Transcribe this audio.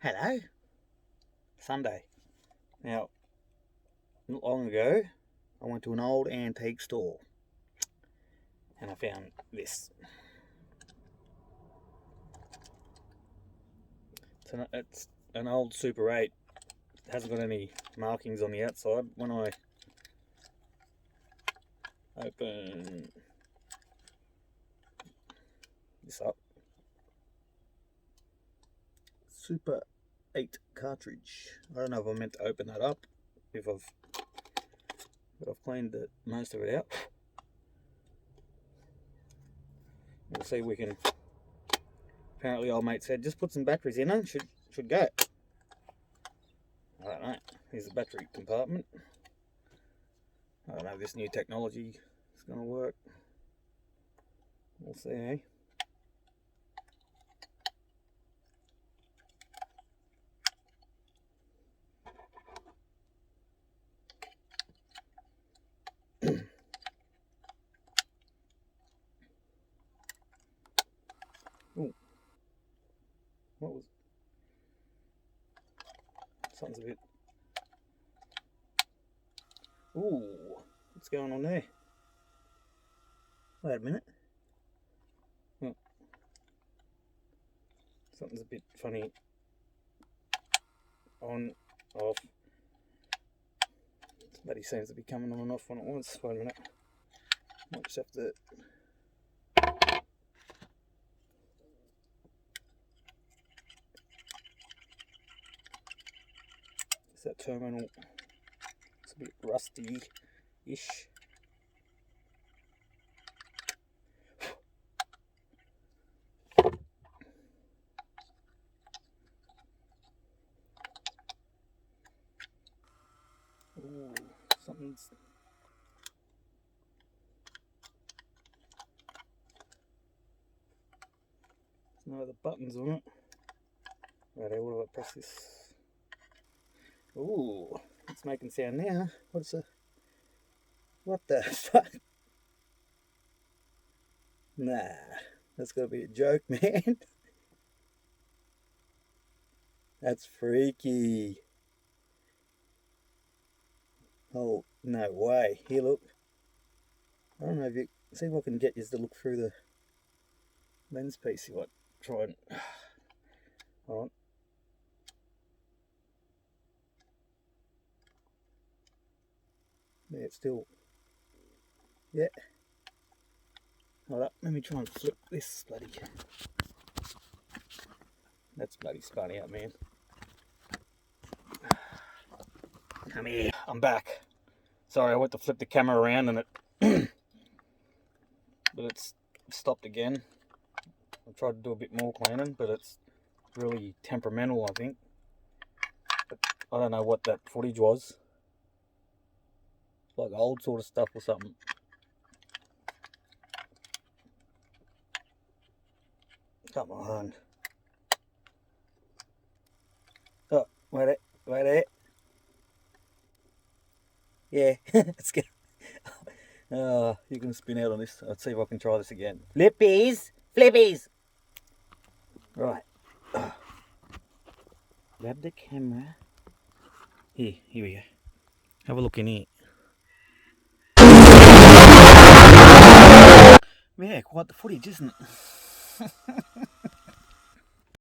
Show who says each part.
Speaker 1: Hello. Sunday. Now, not long ago, I went to an old antique store and I found this. It's an old Super 8. It hasn't got any markings on the outside. When I open this up, Super 8 cartridge. I don't know if I meant to open that up, but I've cleaned most of it out. We'll see if we can. Apparently old mate said just put some batteries in and should go. I don't know. Here's the battery compartment. I don't know if this new technology is going to work. We'll see, eh? Ooh. What was... Something's a bit... Ooh, what's going on there? Wait a minute. Oh. Something's a bit funny. On, off. Somebody seems to be coming on and off when it wants. Wait a minute. Might just have to... It's that terminal. It's a bit rusty-ish. Ooh, something's... There's no other buttons on it. Right, what do I press this? Ooh, it's making sound now. What the fuck? Nah, that's gotta be a joke, man. That's freaky. Oh, no way. Here, look. I don't know if you... See if I can get you to look through the lens piece. See what... Try and... Hold on. Yeah, it's still... Yeah. Hold up. Let me try and flip this bloody... That's bloody spun out, man. Come here. I'm back. Sorry, I went to flip the camera around and it... but it's stopped again. I tried to do a bit more cleaning, but it's really temperamental, I think. But I don't know what that footage was. Like old sort of stuff or something. Come on. Oh, wait there. Yeah, let's go. Oh, you can spin out on this. Let's see if I can try this again. Flippies! Right. Grab the camera. Here we go. Have a look in here. Yeah, quite the footage, isn't it?